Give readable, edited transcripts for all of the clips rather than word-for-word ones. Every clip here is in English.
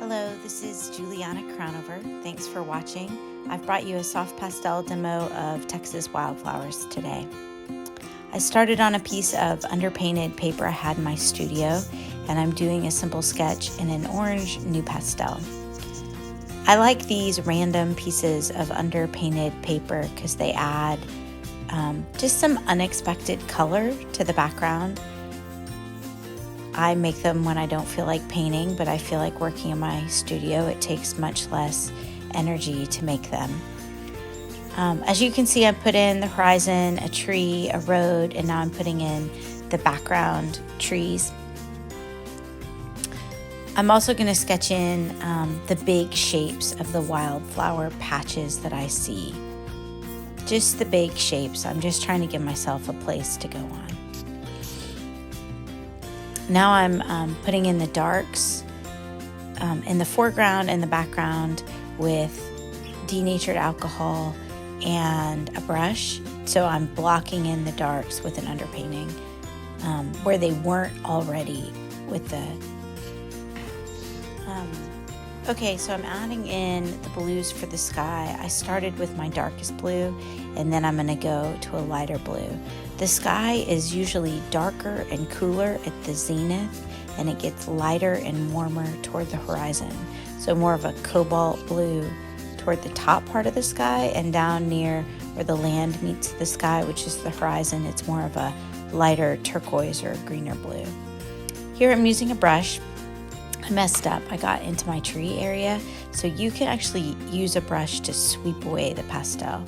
Hello, this is Juliana Crownover. Thanks for watching. I've brought you a soft pastel demo of Texas wildflowers today. I started on a piece of underpainted paper I had in my studio, and I'm doing a simple sketch in an orange NuPastel. I like these random pieces of underpainted paper because they add just some unexpected color to the background. I make them when I don't feel like painting, but I feel like working in my studio. It takes much less energy to make them. As you can see, I put in the horizon, a tree, a road, and now I'm putting in the background trees. I'm also going to sketch in the big shapes of the wildflower patches that I see. Just the big shapes. I'm just trying to give myself a place to go on. Now I'm putting in the darks in the foreground and the background with denatured alcohol and a brush. So I'm blocking in the darks with an underpainting where they weren't already with the... Okay, so I'm adding in the blues for the sky. I started with my darkest blue, and then I'm going to go to a lighter blue. The sky is usually darker and cooler at the zenith, and it gets lighter and warmer toward the horizon. So more of a cobalt blue toward the top part of the sky, and down near where the land meets the sky, which is the horizon, it's more of a lighter turquoise or greener blue. Here I'm using a brush. I messed up. I got into my tree area, so you can actually use a brush to sweep away the pastel.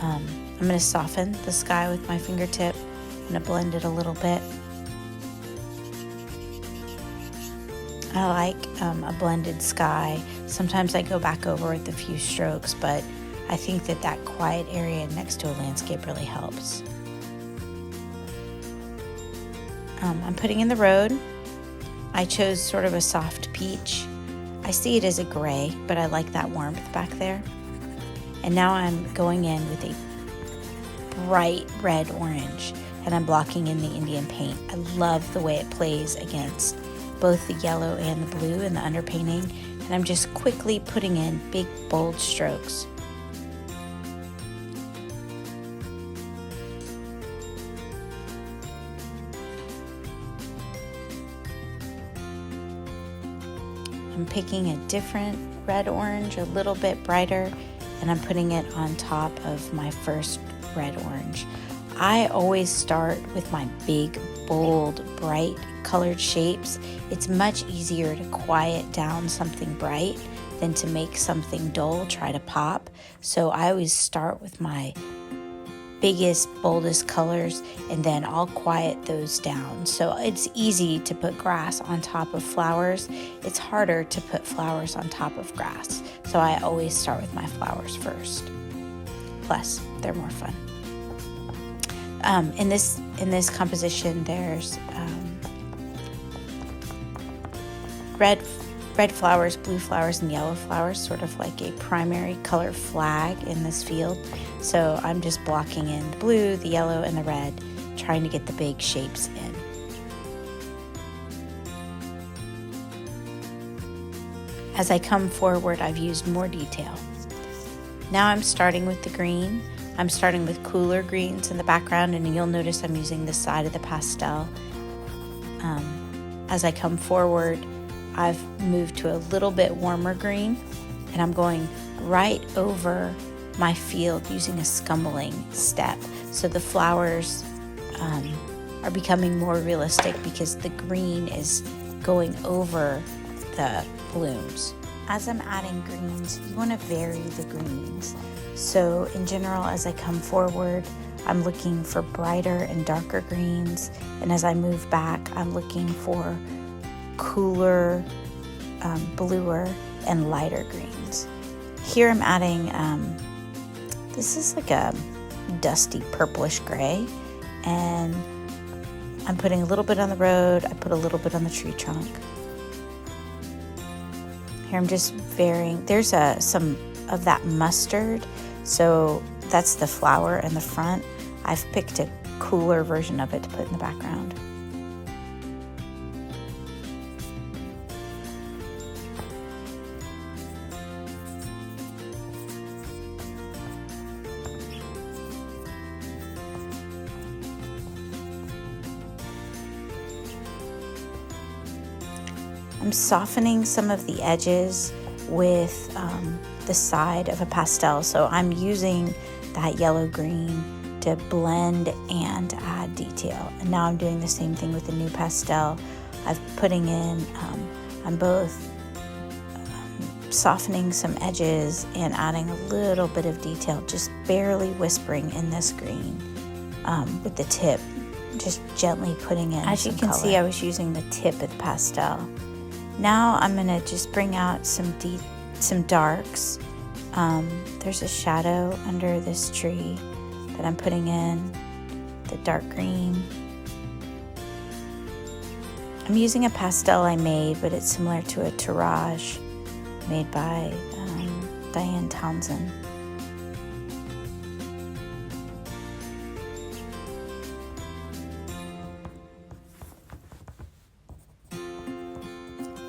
I'm going to soften the sky with my fingertip. I'm going to blend it a little bit. I like a blended sky. Sometimes I go back over with a few strokes, but I think that quiet area next to a landscape really helps. I'm putting in the road. I chose sort of a soft peach. I see it as a gray, but I like that warmth back there. And now I'm going in with a bright red orange, and I'm blocking in the Indian paint. I love the way it plays against both the yellow and the blue in the underpainting, and I'm just quickly putting in big bold strokes. I'm picking a different red orange, a little bit brighter, and I'm putting it on top of my first red orange. I always start with my big, bold, bright colored shapes. It's much easier to quiet down something bright than to make something dull try to pop. So I always start with my biggest, boldest colors, and then I'll quiet those down. So it's easy to put grass on top of flowers. It's harder to put flowers on top of grass. So I always start with my flowers first. Plus, they're more fun. In this composition, there's red flowers, blue flowers, and yellow flowers, sort of like a primary color flag in this field. So I'm just blocking in the blue, the yellow, and the red, trying to get the big shapes in. As I come forward, I've used more detail. Now I'm starting with the green. I'm starting with cooler greens in the background, and you'll notice I'm using the side of the pastel. As I come forward, I've moved to a little bit warmer green, and I'm going right over my field using a scumbling step. So the flowers are becoming more realistic because the green is going over the blooms. As I'm adding greens, you want to vary the greens. So in general, as I come forward, I'm looking for brighter and darker greens. And as I move back, I'm looking for cooler, bluer, and lighter greens. Here I'm adding, this is like a dusty purplish gray, and I'm putting a little bit on the road. I put a little bit on the tree trunk. Here I'm just varying. There's some of that mustard, so that's the flower in the front. I've picked a cooler version of it to put in the background. I'm softening some of the edges with the side of a pastel. So I'm using that yellow green to blend and add detail. And now I'm doing the same thing with the new pastel. I'm putting in, I'm both softening some edges and adding a little bit of detail, just barely whispering in this green with the tip, just gently putting in As you can color. See, I was using the tip of the pastel. Now I'm gonna just bring out some darks. There's a shadow under this tree that I'm putting in, the dark green. I'm using a pastel I made, but it's similar to a tirage made by Diane Townsend.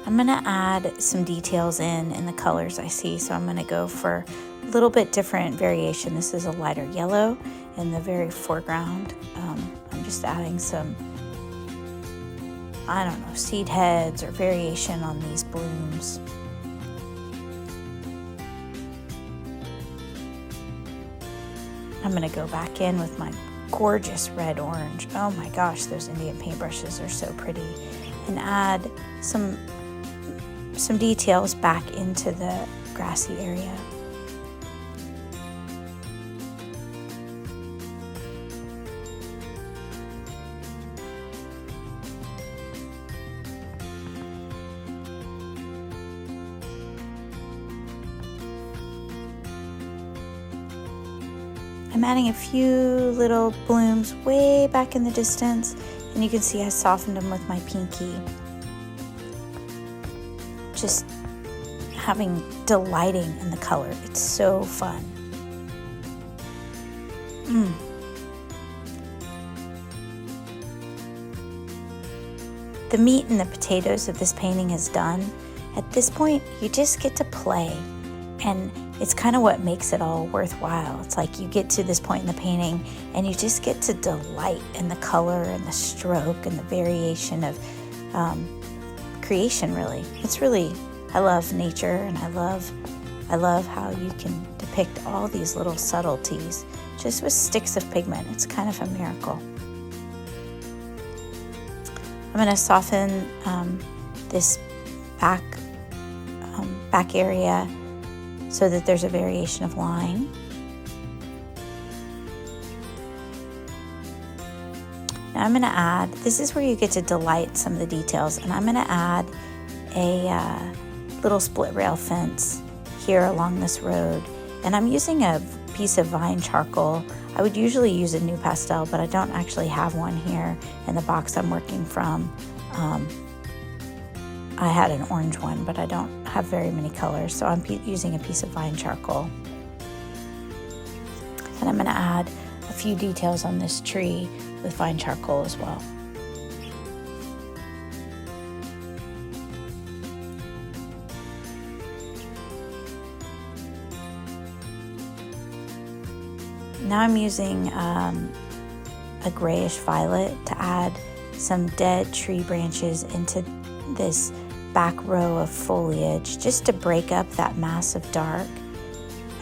I'm gonna add some details in the colors I see, so I'm gonna go for a little bit different variation. This is a lighter yellow in the very foreground. I'm just adding some, I don't know, seed heads or variation on these blooms. I'm gonna go back in with my gorgeous red orange. Oh my gosh, those Indian paintbrushes are so pretty. And add some details back into the grassy area. I'm adding a few little blooms way back in the distance, and you can see I softened them with my pinky. Just delighting in the color. It's so fun. The meat and the potatoes of this painting is done. At this point, you just get to play, and it's kind of what makes it all worthwhile. It's like you get to this point in the painting and you just get to delight in the color and the stroke and the variation of creation, really. It's really, I love nature, and I love how you can depict all these little subtleties just with sticks of pigment. It's kind of a miracle. I'm going to soften this back area so that there's a variation of line. Now I'm going to add, this is where you get to delight some of the details, and I'm going to add a little split rail fence here along this road. And I'm using a piece of vine charcoal. I would usually use a new pastel, but I don't actually have one here in the box I'm working from. I had an orange one, but I don't have very many colors, so I'm using a piece of vine charcoal. And I'm going to add a few details on this tree with vine charcoal as well. Now I'm using a grayish violet to add some dead tree branches into this back row of foliage, just to break up that mass of dark,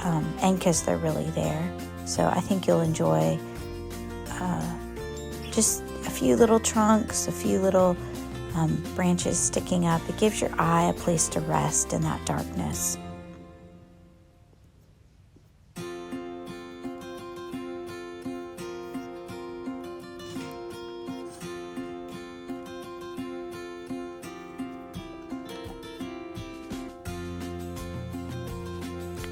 and because they're really there. So I think you'll enjoy just a few little trunks, a few little branches sticking up. It gives your eye a place to rest in that darkness.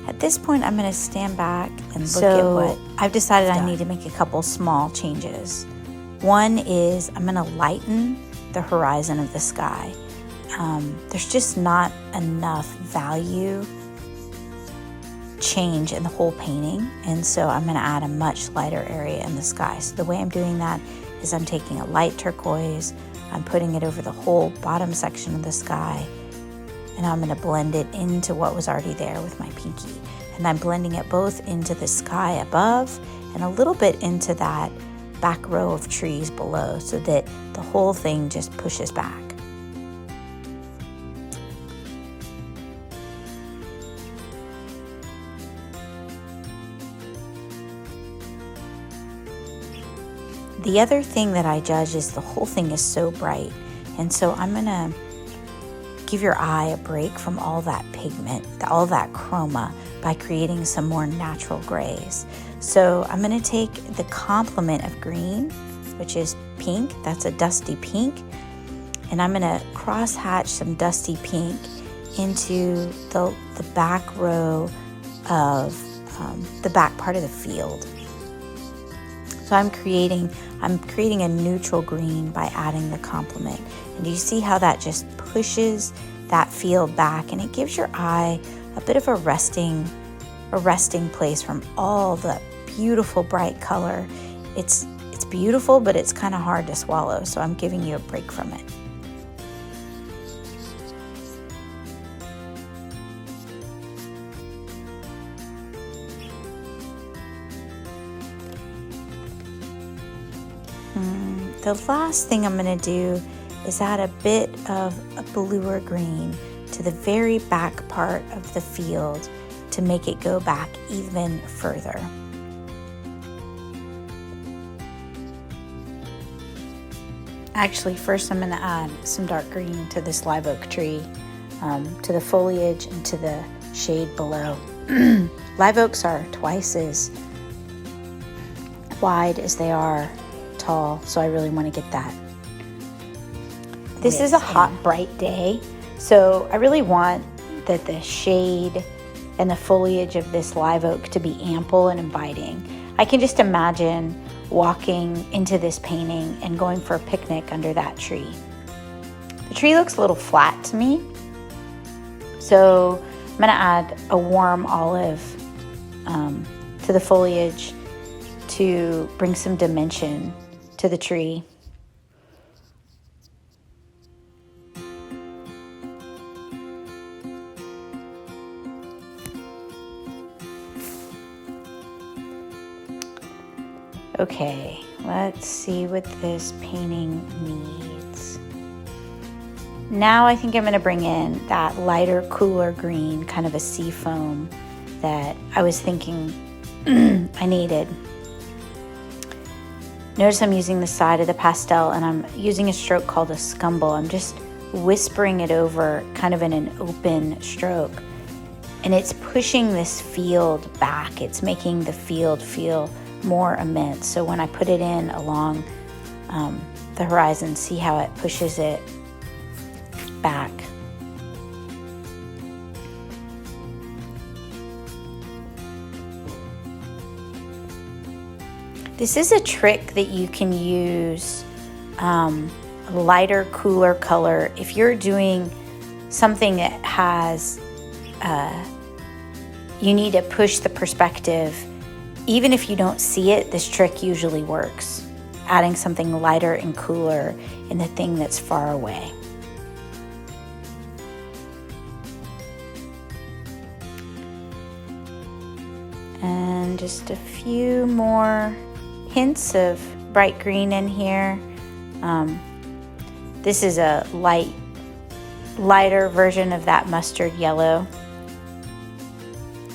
At this point, I'm going to stand back and look at what I've decided I need to make a couple small changes. One is I'm going to lighten the horizon of the sky. There's just not enough value change in the whole painting, and so I'm going to add a much lighter area in the sky. So the way I'm doing that is I'm taking a light turquoise, I'm putting it over the whole bottom section of the sky, and I'm going to blend it into what was already there with my pinky. And I'm blending it both into the sky above and a little bit into that back row of trees below, so that the whole thing just pushes back. The other thing that I judge is the whole thing is so bright. And so I'm gonna give your eye a break from all that pigment, all that chroma, by creating some more natural grays. So I'm gonna take the complement of green, which is pink, that's a dusty pink, and I'm gonna cross hatch some dusty pink into the back row of the back part of the field. So I'm creating a neutral green by adding the complement. And do you see how that just pushes that field back, and it gives your eye a bit of a resting place from all the beautiful bright color. It's beautiful, but it's kind of hard to swallow, so I'm giving you a break from it. The last thing I'm going to do is add a bit of a bluer green to the very back part of the field to make it go back even further. Actually, first I'm going to add some dark green to this live oak tree, to the foliage and to the shade below. Live oaks are twice as wide as they are tall, so I really want to get that. This is a hot, bright day, so I really want that the shade and the foliage of this live oak to be ample and inviting. I can just imagine walking into this painting and going for a picnic under that tree. The tree looks a little flat to me, so I'm going to add a warm olive to the foliage to bring some dimension to the tree. Okay, let's see what this painting needs. Now I think I'm going to bring in that lighter, cooler green, kind of a sea foam that I was thinking I needed. Notice I'm using the side of the pastel, and I'm using a stroke called a scumble. I'm just whispering it over kind of in an open stroke. And it's pushing this field back. It's making the field feel more immense. So when I put it in along the horizon, see how it pushes it back. This is a trick that you can use, a lighter, cooler color. If you're doing something that has, you need to push the perspective. Even if you don't see it, this trick usually works. Adding something lighter and cooler in the thing that's far away. And just a few more hints of bright green in here. This is a lighter version of that mustard yellow,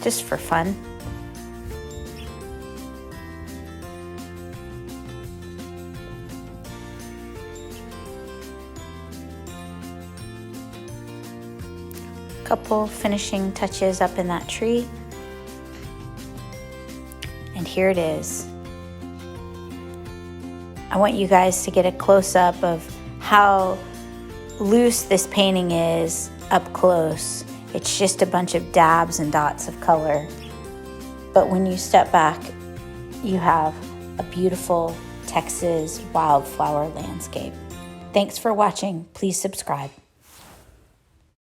just for fun. Couple finishing touches up in that tree. And here it is. I want you guys to get a close-up of how loose this painting is up close. It's just a bunch of dabs and dots of color. But when you step back, you have a beautiful Texas wildflower landscape. Thanks for watching. Please subscribe.